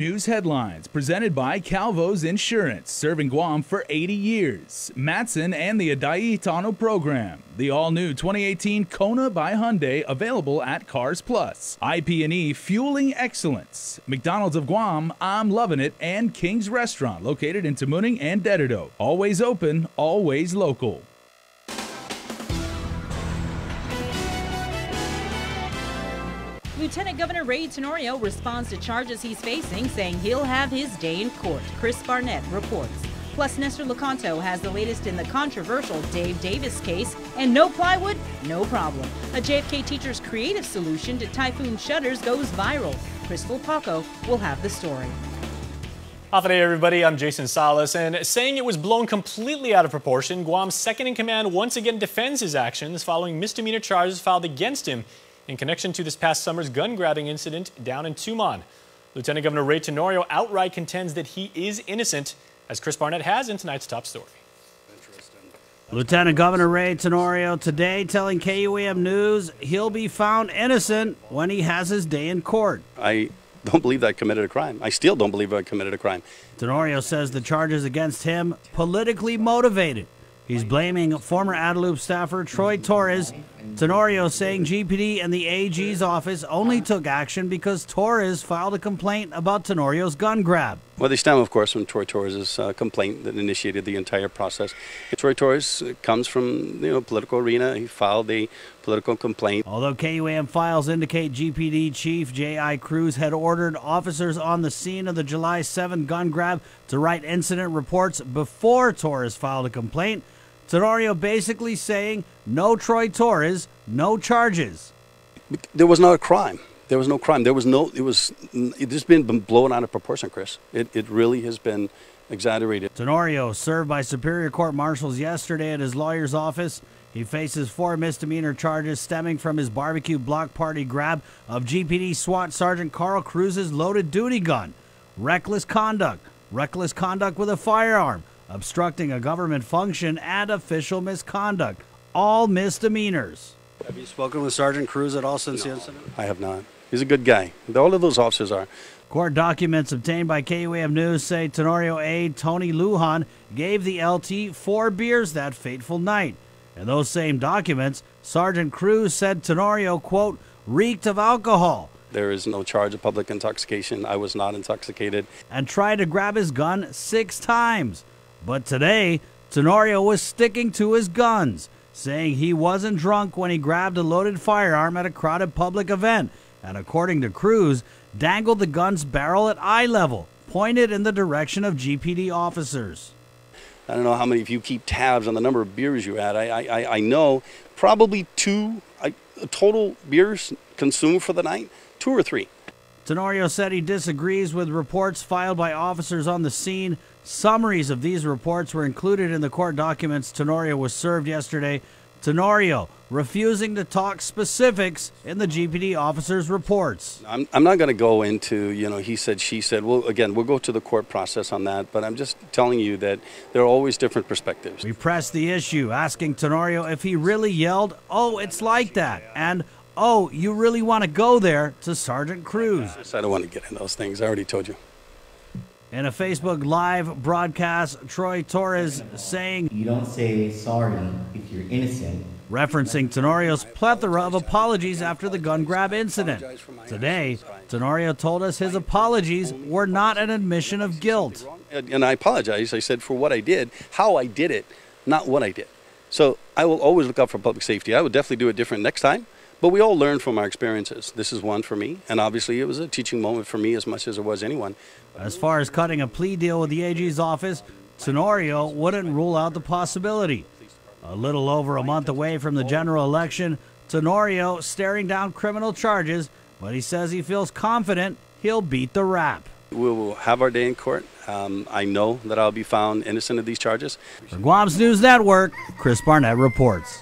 News headlines presented by Calvo's Insurance, serving Guam for 80 years. Matson and the Adai Tano program. The all-new 2018 Kona by Hyundai, available at Cars Plus. IP&E fueling excellence. McDonald's of Guam, I'm loving it, and King's Restaurant, located in Tamuning and Dededo. Always open, always local. Lieutenant Governor Ray Tenorio responds to charges he's facing, saying he'll have his day in court. Chris Barnett reports. Plus, Nestor Lecanto has the latest in the controversial Dave Davis case. And no plywood? No problem. A JFK teacher's creative solution to Typhoon shutters goes viral. Crystal Paco will have the story. Half a day, everybody. I'm Jason Salas, and saying it was blown completely out of proportion, Guam's second-in-command once again defends his actions following misdemeanor charges filed against him in connection to this past summer's gun-grabbing incident down in Tumon. Lieutenant Governor Ray Tenorio outright contends that he is innocent, as Chris Barnett has in tonight's top story. Lieutenant Governor Ray Tenorio today telling KUAM News he'll be found innocent when he has his day in court. I don't believe that I committed a crime. I still don't believe I committed a crime. Tenorio says the charges against him politically motivated. He's blaming former Adelup staffer Troy Torres. Tenorio saying GPD and the AG's office only took action because Torres filed a complaint about Tenorio's gun grab. Well, they stem, of course, from Troy Torres' complaint that initiated the entire process. Troy Torres comes from the political arena. He filed a political complaint. Although KUAM files indicate GPD Chief J.I. Cruz had ordered officers on the scene of the July 7 gun grab to write incident reports before Torres filed a complaint, Tenorio basically saying no Troy Torres, no charges. There was not a crime. There was no crime. There was no, it has been blown out of proportion, Chris. It really has been exaggerated. Tenorio served by Superior Court marshals yesterday at his lawyer's office. He faces 4 misdemeanor charges stemming from his barbecue block party grab of GPD SWAT Sergeant Carl Cruz's loaded duty gun, reckless conduct with a firearm, obstructing a government function, and official misconduct. All misdemeanors. Have you spoken with Sergeant Cruz at all since the incident? I have not. He's a good guy. All of those officers are. Court documents obtained by KUAM News say Tenorio aide Tony Lujan gave the LT 4 beers that fateful night. In those same documents, Sergeant Cruz said Tenorio, quote, reeked of alcohol. There is no charge of public intoxication. I was not intoxicated. And tried to grab his gun 6 times. But today, Tenorio was sticking to his guns, saying he wasn't drunk when he grabbed a loaded firearm at a crowded public event, and according to Cruz, dangled the gun's barrel at eye level, pointed in the direction of GPD officers. I don't know how many of you keep tabs on the number of beers you had. I know probably 2 total beers consumed for the night, 2 or 3. Tenorio said he disagrees with reports filed by officers on the scene. Summaries of these reports were included in the court documents Tenorio was served yesterday. Tenorio refusing to talk specifics in the GPD officers' reports. I'm not going to go into, he said, she said. Well, again, we'll go to the court process on that, but I'm just telling you that there are always different perspectives. We pressed the issue, asking Tenorio if he really yelled, "Oh, it's like that," and "Oh, you really want to go there," to Sergeant Cruz. I don't want to get in those things. I already told you. In a Facebook Live broadcast, Troy Torres saying, "You don't say sorry if you're innocent," referencing Tenorio's plethora of apologies after the gun grab incident. Today, Tenorio told us his apologies were not an admission of guilt. And I apologize, I said, for what I did, how I did it, not what I did. So I will always look out for public safety. I will definitely do it different next time. But we all learn from our experiences. This is one for me, and obviously it was a teaching moment for me as much as it was anyone. As far as cutting a plea deal with the AG's office, Tenorio wouldn't rule out the possibility. A little over a month away from the general election, Tenorio staring down criminal charges, but he says he feels confident he'll beat the rap. We will have our day in court. I know that I'll be found innocent of these charges. For Guam's News Network, Chris Barnett reports.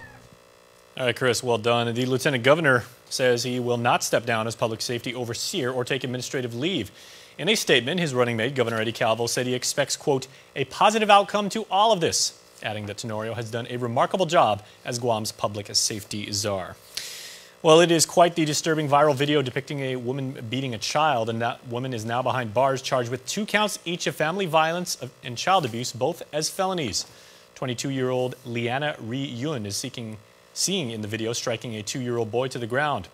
All right, Chris, well done. The Lieutenant Governor says he will not step down as public safety overseer or take administrative leave. In a statement, his running mate, Governor Eddie Calvo, said he expects, quote, a positive outcome to all of this, adding that Tenorio has done a remarkable job as Guam's public safety czar. Well, it is quite the disturbing viral video depicting a woman beating a child, and that woman is now behind bars, charged with 2 counts each of family violence and child abuse, both as felonies. 22-year-old Liana Ri Yun is seeing in the video striking a 2-year-old boy to the ground.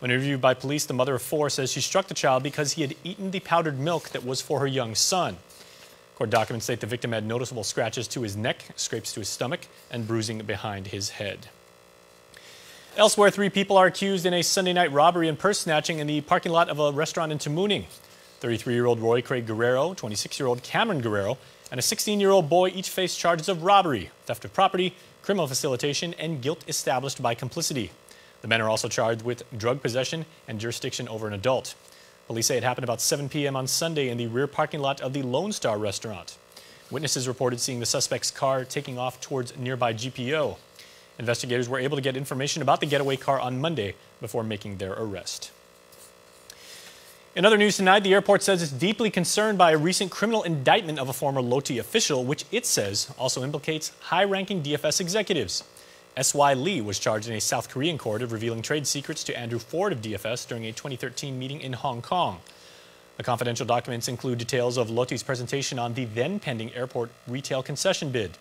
When interviewed by police, the mother of 4 says she struck the child because he had eaten the powdered milk that was for her young son. Court documents state the victim had noticeable scratches to his neck, scrapes to his stomach, and bruising behind his head. Elsewhere, 3 people are accused in a Sunday night robbery and purse snatching in the parking lot of a restaurant in Tamuning. 33-year-old Roy Craig Guerrero, 26-year-old Cameron Guerrero, and a 16-year-old boy each face charges of robbery, theft of property, criminal facilitation, and guilt established by complicity. The men are also charged with drug possession and jurisdiction over an adult. Police say it happened about 7 p.m. on Sunday in the rear parking lot of the Lone Star restaurant. Witnesses reported seeing the suspect's car taking off towards nearby GPO. Investigators were able to get information about the getaway car on Monday before making their arrest. In other news tonight, the airport says it's deeply concerned by a recent criminal indictment of a former LOTI official, which it says also implicates high-ranking DFS executives. S.Y. Lee was charged in a South Korean court of revealing trade secrets to Andrew Ford of DFS during a 2013 meeting in Hong Kong. The confidential documents include details of LOTI's presentation on the then-pending airport retail concession bid.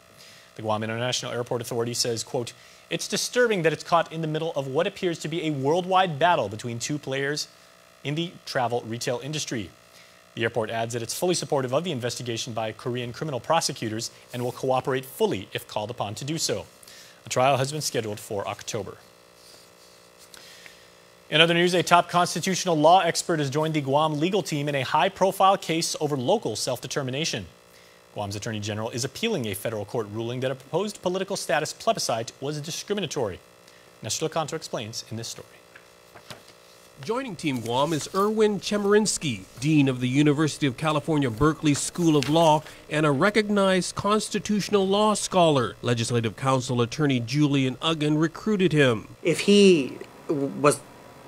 The Guam International Airport Authority says, quote, "It's disturbing that it's caught in the middle of what appears to be a worldwide battle between 2 players in the travel retail industry." The airport adds that it's fully supportive of the investigation by Korean criminal prosecutors and will cooperate fully if called upon to do so. A trial has been scheduled for October. In other news, a top constitutional law expert has joined the Guam legal team in a high-profile case over local self-determination. Guam's Attorney General is appealing a federal court ruling that a proposed political status plebiscite was discriminatory. Nestor Lecanto explains in this story. Joining Team Guam is Erwin Chemerinsky, Dean of the University of California, Berkeley School of Law and a recognized constitutional law scholar. Legislative Council attorney Julian Uggan recruited him. If he was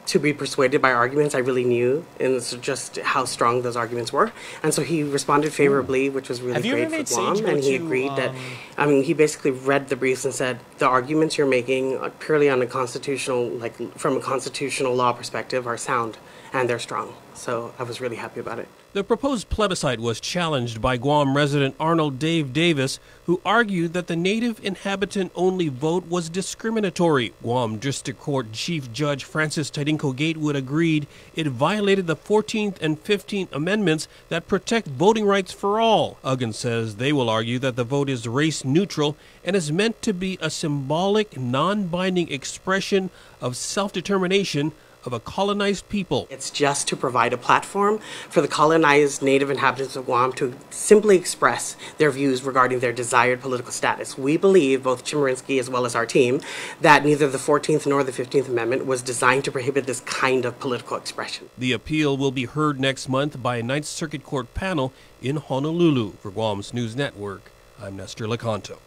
to be persuaded by arguments I really knew, and it's just how strong those arguments were. And so he responded favorably, which was really great for Guam, and he agreed that, I mean, he basically read the briefs and said, the arguments you're making purely on a constitutional, like from a constitutional law perspective, are sound, and they're strong. So I was really happy about it. The proposed plebiscite was challenged by Guam resident Arnold Dave Davis, who argued that the native inhabitant-only vote was discriminatory. Guam District Court Chief Judge Francis Tadinko Gatewood agreed it violated the 14th and 15th Amendments that protect voting rights for all. Uggan says they will argue that the vote is race-neutral and is meant to be a symbolic, non-binding expression of self-determination of a colonized people. It's just to provide a platform for the colonized native inhabitants of Guam to simply express their views regarding their desired political status. We believe, both Chemerinsky as well as our team, that neither the 14th nor the 15th Amendment was designed to prohibit this kind of political expression. The appeal will be heard next month by a Ninth Circuit Court panel in Honolulu. For Guam's News Network, I'm Nestor Lecanto.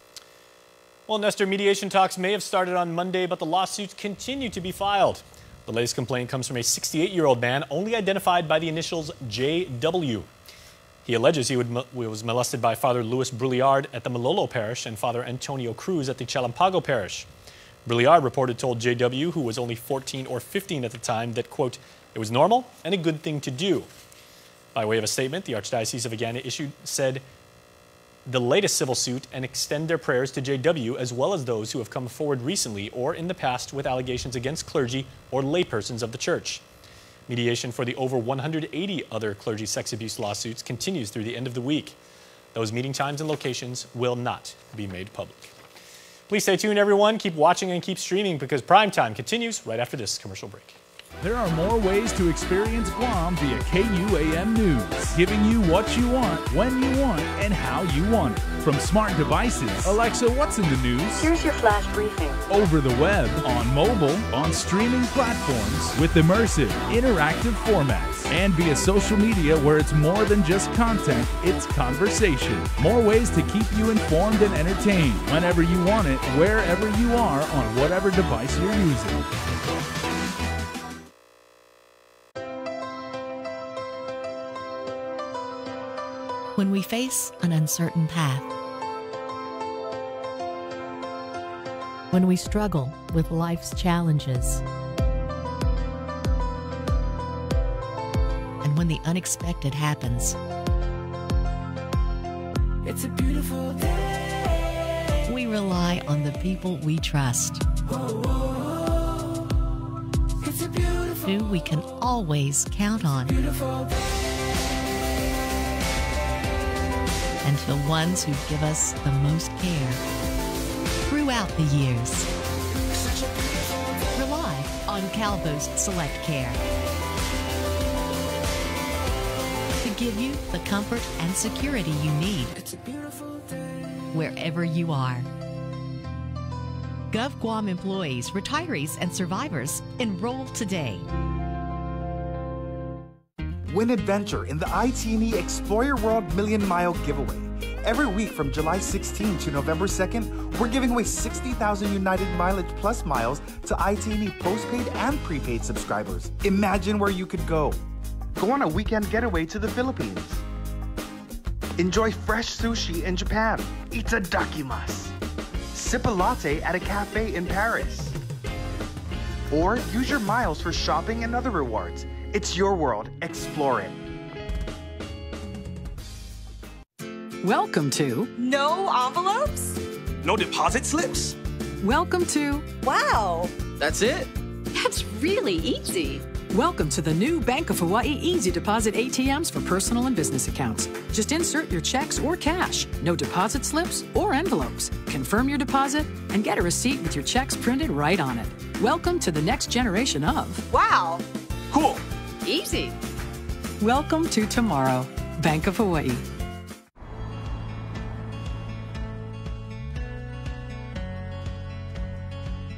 Well, Nestor, mediation talks may have started on Monday, but the lawsuits continue to be filed. The latest complaint comes from a 68-year-old man only identified by the initials J.W. He alleges he was molested by Father Louis Brouillard at the Malolo Parish and Father Antonio Cruz at the Chalampago Parish. Brouillard reported told J.W., who was only 14 or 15 at the time, that, quote, "it was normal and a good thing to do." By way of a statement, the Archdiocese of Agana said the latest civil suit and extend their prayers to J.W. as well as those who have come forward recently or in the past with allegations against clergy or laypersons of the church. Mediation for the over 180 other clergy sex abuse lawsuits continues through the end of the week. Those meeting times and locations will not be made public. Please stay tuned, everyone. Keep watching and keep streaming because Prime Time continues right after this commercial break. There are more ways to experience Guam via KUAM News, giving you what you want, when you want, and how you want it. From smart devices, Alexa, what's in the news? Here's your flash briefing. Over the web, on mobile, on streaming platforms, with immersive, interactive formats, and via social media where it's more than just content, it's conversation. More ways to keep you informed and entertained whenever you want it, wherever you are, on whatever device you're using. When we face an uncertain path, when we struggle with life's challenges, when the unexpected happens. It's a beautiful day. We rely on the people we trust, It's a beautiful, who we can always count on, beautiful day. and to the ones who give us the most care throughout the years. Rely on Calvo's Select Care to give you the comfort and security you need It's a beautiful day. wherever you are. Gov Guam employees, retirees, and survivors, enroll today. Win adventure in the ITNE Explore Your World Million Mile Giveaway. Every week from July 16 to November 2nd, we're giving away 60,000 United Mileage Plus miles to ITNE postpaid and prepaid subscribers. Imagine where you could go. Go on a weekend getaway to the Philippines. Enjoy fresh sushi in Japan. Itadakimasu. Sip a latte at a cafe in Paris. Or use your miles for shopping and other rewards. It's your world. Explore it. Welcome to No envelopes? No deposit slips? Welcome to Wow! That's it? That's really easy. Welcome to the new Bank of Hawaii Easy Deposit ATMs for personal and business accounts. Just insert your checks or cash. No deposit slips or envelopes. Confirm your deposit and get a receipt with your checks printed right on it. Welcome to the next generation of Wow! Cool. Easy. Welcome to Tomorrow. Bank of Hawaii.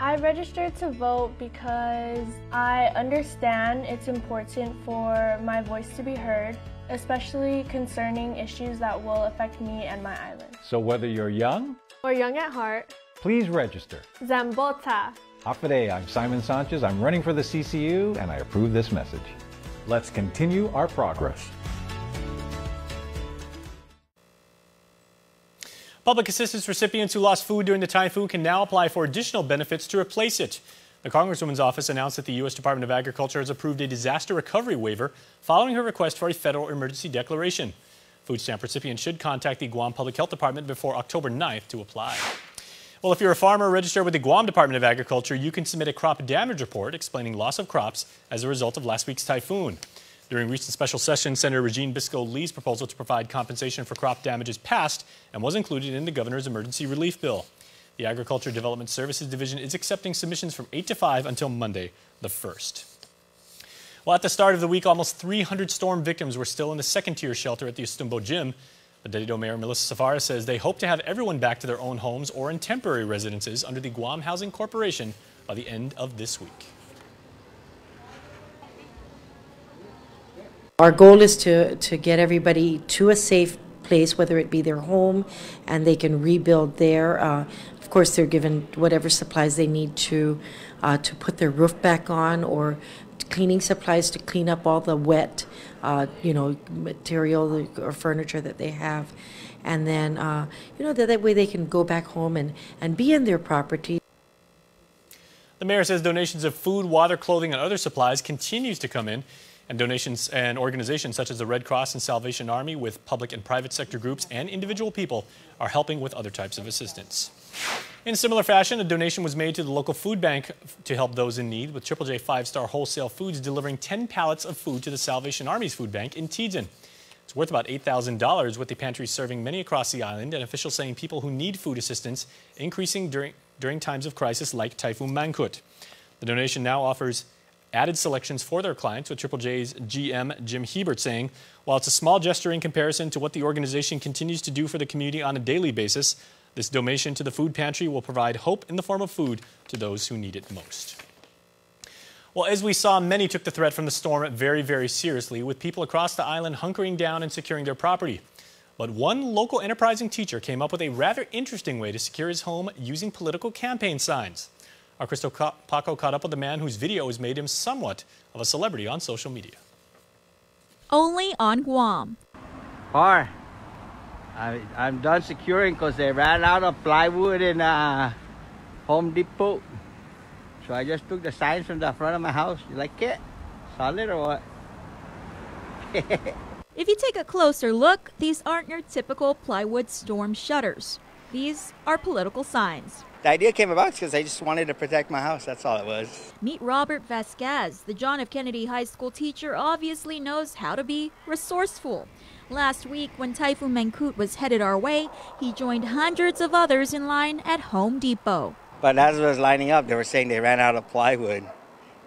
I registered to vote because I understand it's important for my voice to be heard, especially concerning issues that will affect me and my island. So whether you're young or young at heart, please register. Zambota. Afade, I'm Simon Sanchez. I'm running for the CCU and I approve this message. Let's continue our progress. Public assistance recipients who lost food during the typhoon can now apply for additional benefits to replace it. The Congresswoman's office announced that the U.S. Department of Agriculture has approved a disaster recovery waiver following her request for a federal emergency declaration. Food stamp recipients should contact the Guam Public Health Department before October 9th to apply. Well, if you're a farmer registered with the Guam Department of Agriculture, you can submit a crop damage report explaining loss of crops as a result of last week's typhoon. During recent special session, Senator Regine Biscoe-Lee's proposal to provide compensation for crop damages passed and was included in the governor's emergency relief bill. The Agriculture Development Services Division is accepting submissions from 8 to 5 until Monday, the 1st. Well, at the start of the week, almost 300 storm victims were still in the second-tier shelter at the Ustumbo Gym. The Dedido Mayor Melissa Safara says they hope to have everyone back to their own homes or in temporary residences under the Guam Housing Corporation by the end of this week. Our goal is to get everybody to a safe place, whether it be their home, and they can rebuild there. Of course, they're given whatever supplies they need to put their roof back on, or cleaning supplies to clean up all the wet, material or furniture that they have. And then, that way they can go back home and be in their property. The mayor says donations of food, water, clothing, and other supplies continues to come in. And donations and organizations such as the Red Cross and Salvation Army with public and private sector groups and individual people are helping with other types of assistance. In similar fashion, a donation was made to the local food bank to help those in need, with Triple J 5-star Wholesale Foods delivering 10 pallets of food to the Salvation Army's food bank in Tidsin. It's worth about $8,000, with the pantry serving many across the island, and officials saying people who need food assistance increasing during times of crisis like Typhoon Mangkhut. The donation now offers added selections for their clients, with Triple J's GM Jim Hebert saying, while it's a small gesture in comparison to what the organization continues to do for the community on a daily basis, this donation to the food pantry will provide hope in the form of food to those who need it most. Well, as we saw, many took the threat from the storm very, very seriously, with people across the island hunkering down and securing their property. But one local enterprising teacher came up with a rather interesting way to secure his home using political campaign signs. Our Crystal Paco caught up with a man whose video has made him somewhat of a celebrity on social media. Only on Guam. I'm done securing because they ran out of plywood in Home Depot. So I just took the signs from the front of my house. You like it? Solid or what? If you take a closer look, these aren't your typical plywood storm shutters. These are political signs. The idea came about because I just wanted to protect my house. That's all it was. Meet Robert Vasquez. The John F. Kennedy High School teacher obviously knows how to be resourceful. Last week, when Typhoon Mangkhut was headed our way, he joined hundreds of others in line at Home Depot. But as I was lining up, they were saying they ran out of plywood.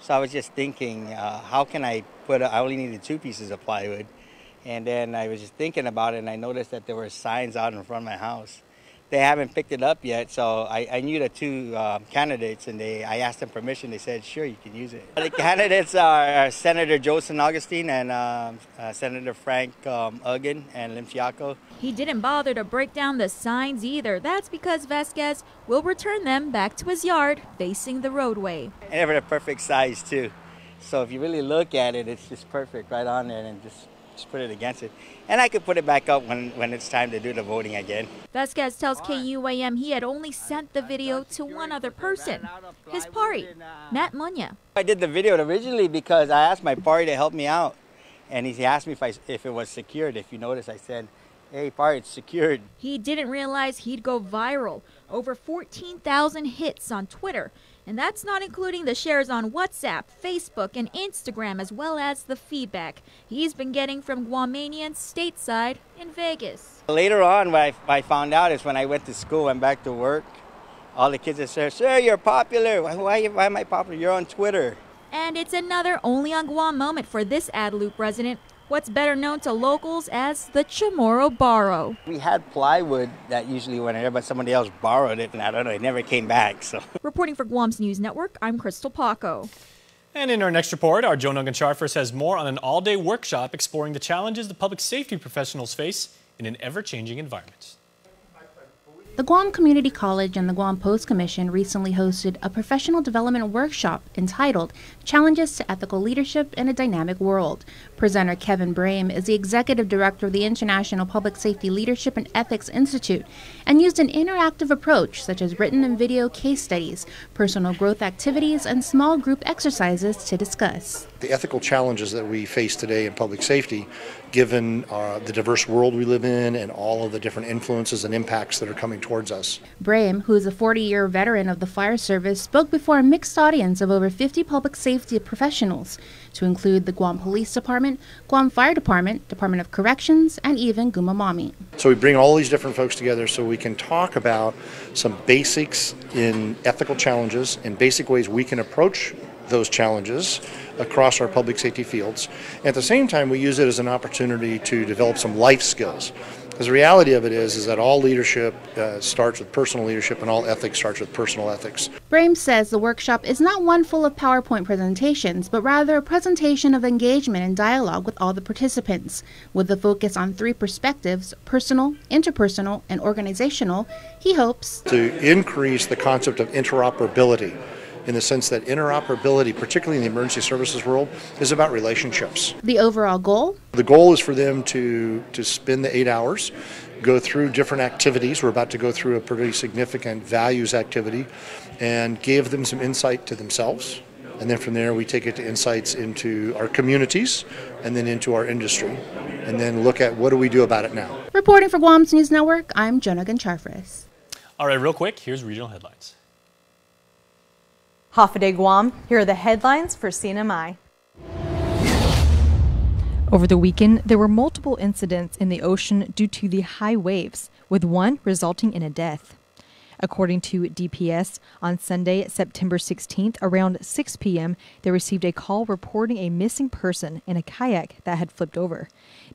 So I was just thinking, how can I I only needed 2 pieces of plywood. And then I was just thinking about it, and I noticed that there were signs out in front of my house. They haven't picked it up yet, so I knew the 2 candidates, and I asked them permission. They said, sure, you can use it. The candidates are Senator Joe San Augustine and Senator Frank Uggan and Lim Fiaco. He didn't bother to break down the signs either. That's because Vasquez will return them back to his yard facing the roadway. And they were the perfect size, too. So if you really look at it, it's just perfect right on there, and just put it against it. And I could put it back up when it's time to do the voting again. Vasquez tells KUAM he had only sent the video to one other person, his party, Matt Munya. I did the video originally because I asked my party to help me out. And he asked me if it was secured. If you notice, I said, hey, party, it's secured. He didn't realize he'd go viral. Over 14,000 hits on Twitter. And that's not including the shares on WhatsApp, Facebook, and Instagram, as well as the feedback he's been getting from Guamanians stateside in Vegas. Later on, what I found out is when I went to school, went back to work, all the kids said, sir, you're popular. Why am I popular? You're on Twitter. And it's another only on Guam moment for this Ad Loop resident, what's better known to locals as the Chamorro Borrow. We had plywood that usually went there, but somebody else borrowed it, and I don't know, it never came back. So. Reporting for Guam's News Network, I'm Crystal Paco. And in our next report, our Joe Nungan-Charfers has more on an all-day workshop exploring the challenges the public safety professionals face in an ever-changing environment. The Guam Community College and the Guam Post Commission recently hosted a professional development workshop entitled Challenges to Ethical Leadership in a Dynamic World. Presenter Kevin Brame is the executive director of the International Public Safety Leadership and Ethics Institute and used an interactive approach such as written and video case studies, personal growth activities, and small group exercises to discuss the ethical challenges that we face today in public safety, given the diverse world we live in and all of the different influences and impacts that are coming towards us. Brame, who is a 40-year veteran of the fire service, spoke before a mixed audience of over 50 public safety professionals, to include the Guam Police Department, Guam Fire Department, Department of Corrections, and even Gumamami. So we bring all these different folks together so we can talk about some basics in ethical challenges and basic ways we can approach those challenges across our public safety fields. At the same time, we use it as an opportunity to develop some life skills. Because the reality of it is that all leadership starts with personal leadership and all ethics starts with personal ethics. Brame says the workshop is not one full of PowerPoint presentations, but rather a presentation of engagement and dialogue with all the participants. With the focus on 3 perspectives, personal, interpersonal, and organizational, he hopes to increase the concept of interoperability, in the sense that interoperability, particularly in the emergency services world, is about relationships. The overall goal? The goal is for them to spend the 8 hours, go through different activities. We're about to go through a pretty significant values activity, and give them some insight to themselves. And then from there, we take it to insights into our communities and then into our industry, and then look at what do we do about it now. Reporting for Guam's News Network, I'm Joe Nungan-Charfers. All right, real quick, here's regional headlines. Hafa Guam, here are the headlines for CNMI. Over the weekend, there were multiple incidents in the ocean due to the high waves, with one resulting in a death. According to DPS, on Sunday, September 16th, around 6 p.m., they received a call reporting a missing person in a kayak that had flipped over.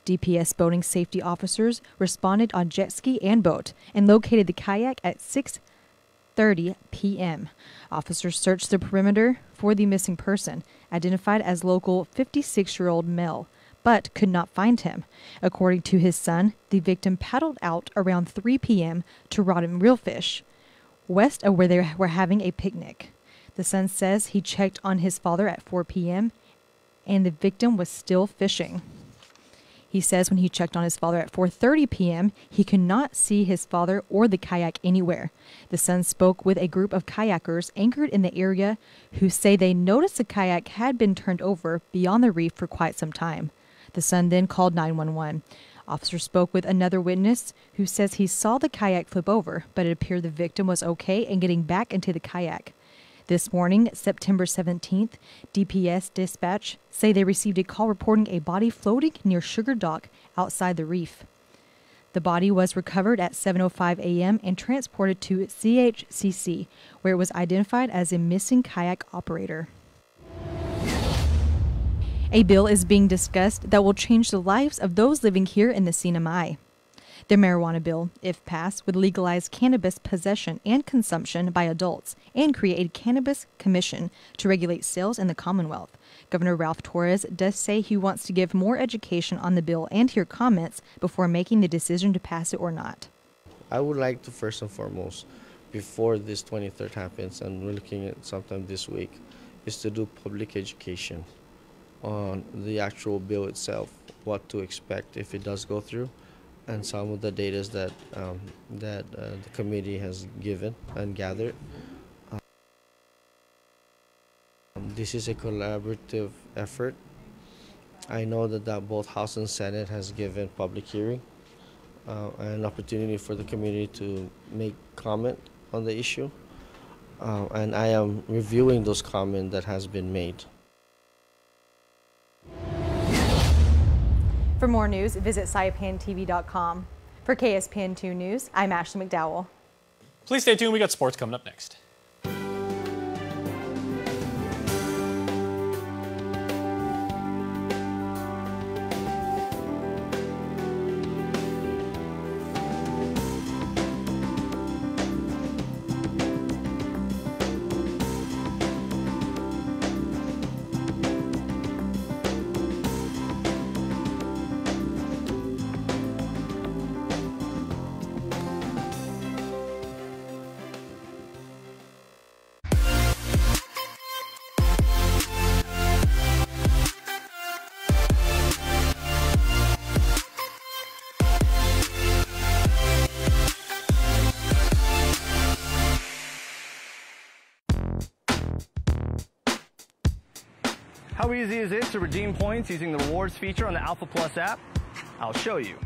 DPS boating safety officers responded on jet ski and boat and located the kayak at 6:30 p.m. Officers searched the perimeter for the missing person, identified as local 56-year-old male, but could not find him. According to his son, the victim paddled out around 3 p.m. to rod and reel fish, west of where they were having a picnic. The son says he checked on his father at 4 p.m. and the victim was still fishing. He says when he checked on his father at 4:30 p.m., he could not see his father or the kayak anywhere. The son spoke with a group of kayakers anchored in the area who say they noticed the kayak had been turned over beyond the reef for quite some time. The son then called 911. Officers spoke with another witness who says he saw the kayak flip over, but it appeared the victim was okay and getting back into the kayak. This morning, September 17th, DPS dispatch say they received a call reporting a body floating near Sugar Dock outside the reef. The body was recovered at 7:05 a.m. and transported to CHCC, where it was identified as a missing kayak operator. A bill is being discussed that will change the lives of those living here in the CNMI. The marijuana bill, if passed, would legalize cannabis possession and consumption by adults and create a cannabis commission to regulate sales in the Commonwealth. Governor Ralph Torres does say he wants to give more education on the bill and hear comments before making the decision to pass it or not. I would like to first and foremost, before this 23rd happens, and we're looking at sometime this week, is to do public education on the actual bill itself, what to expect if it does go through, and some of the data that the committee has given and gathered. This is a collaborative effort. I know that both House and Senate has given public hearing and an opportunity for the community to make comment on the issue, and I am reviewing those comments that has been made. For more news, visit saipantv.com. For KSPN 2 News, I'm Ashley McDowell. Please stay tuned. We got sports coming up next. How easy is it to redeem points using the rewards feature on the Alpha Plus app? I'll show you.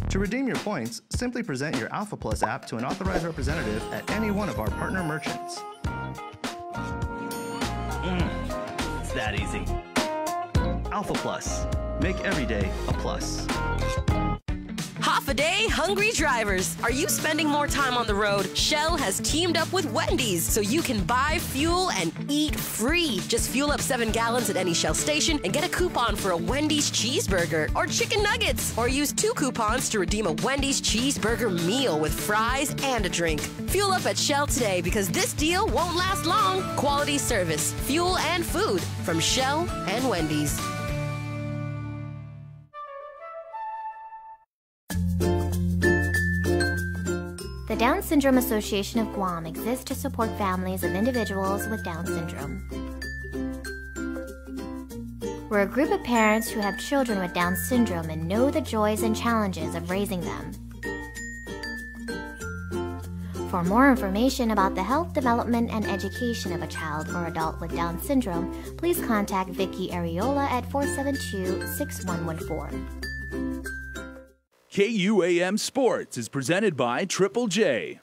To redeem your points, simply present your Alpha Plus app to an authorized representative at any one of our partner merchants. It's that easy. Alpha Plus. Make every day a plus. Half a day, hungry drivers. Are you spending more time on the road? Shell has teamed up with Wendy's so you can buy fuel and eat free. Just fuel up 7 gallons at any Shell station and get a coupon for a Wendy's cheeseburger or chicken nuggets. Or use 2 coupons to redeem a Wendy's cheeseburger meal with fries and a drink. Fuel up at Shell today because this deal won't last long. Quality service, fuel and food from Shell and Wendy's. The Down Syndrome Association of Guam exists to support families of individuals with Down syndrome. We're a group of parents who have children with Down syndrome and know the joys and challenges of raising them. For more information about the health, development, and education of a child or adult with Down syndrome, please contact Vicky Areola at 472-6114. KUAM Sports is presented by Triple J.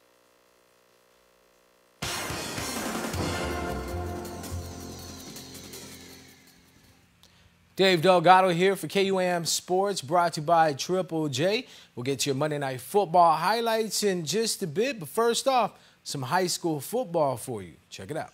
Dave Delgado here for KUAM Sports, brought to you by Triple J. We'll get to your Monday Night Football highlights in just a bit, but first off, some high school football for you. Check it out.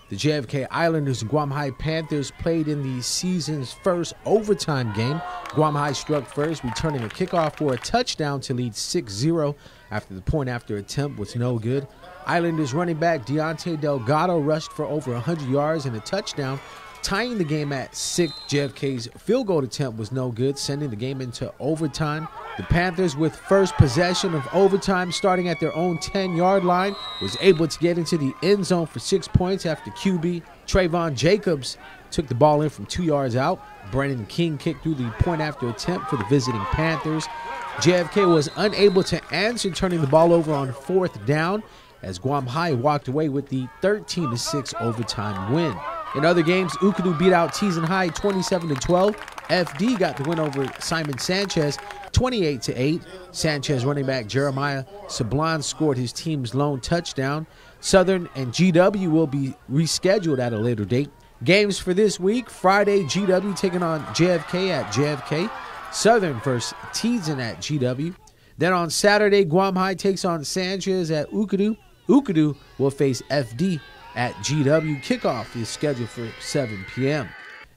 The JFK Islanders and Guam High Panthers played in the season's first overtime game. Guam High struck first, returning a kickoff for a touchdown to lead 6-0 after the point-after attempt was no good. Islanders running back Deontay Delgado rushed for over 100 yards and a touchdown, tying the game at 6. JFK's field goal attempt was no good, sending the game into overtime. The Panthers, with first possession of overtime starting at their own 10-yard line, was able to get into the end zone for 6 points after QB Trayvon Jacobs took the ball in from 2 yards out. Brandon King kicked through the point-after attempt for the visiting Panthers. JFK was unable to answer, turning the ball over on 4th down. as Guam High walked away with the 13-6 overtime win. In other games, Ukadu beat out Teason High 27-12. FD got the win over Simon Sanchez 28-8. Sanchez running back Jeremiah Sablon scored his team's lone touchdown. Southern and GW will be rescheduled at a later date. Games for this week: Friday, GW taking on JFK at JFK. Southern versus Teason at GW. Then on Saturday, Guam High takes on Sanchez at Ukadu. Ukadu will face FD at GW. Kickoff is scheduled for 7 p.m.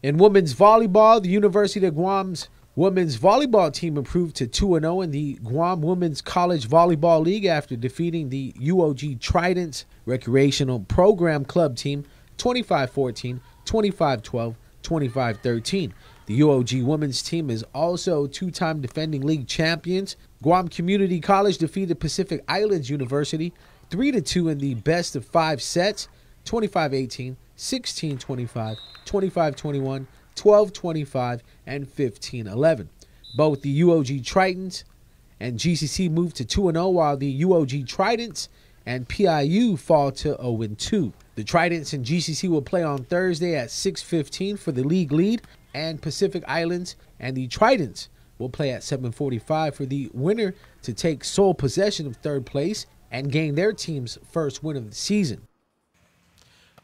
In women's volleyball, the University of Guam's women's volleyball team improved to 2-0 in the Guam Women's College Volleyball League after defeating the UOG Tridents Recreational Program Club team 25-14, 25-12, 25-13. The UOG women's team is also two-time defending league champions. Guam Community College defeated Pacific Islands University 3-2 in the best of 5 sets, 25-18, 16-25, 25-21, 12-25, and 15-11. Both the UOG Tritons and GCC moved to 2-0, while the UOG Tridents and PIU fall to 0-2. The Tridents and GCC will play on Thursday at 6:15 for the league lead, and Pacific Islands and the Tridents will play at 7:45 for the winner to take sole possession of third place and gain their team's first win of the season.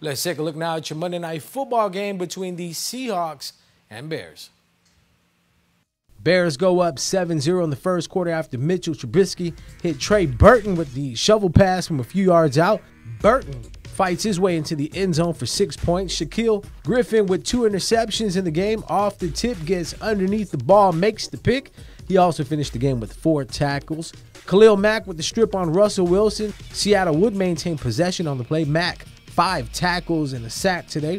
Let's take a look now at your Monday Night Football game between the Seahawks and Bears. Bears go up 7-0 in the first quarter after Mitchell Trubisky hit Trey Burton with the shovel pass from a few yards out. Burton fights his way into the end zone for 6 points. Shaquille Griffin with 2 interceptions in the game. Off the tip, gets underneath the ball, makes the pick. He also finished the game with 4 tackles. Khalil Mack with the strip on Russell Wilson. Seattle would maintain possession on the play. Mack 5 tackles and a sack today.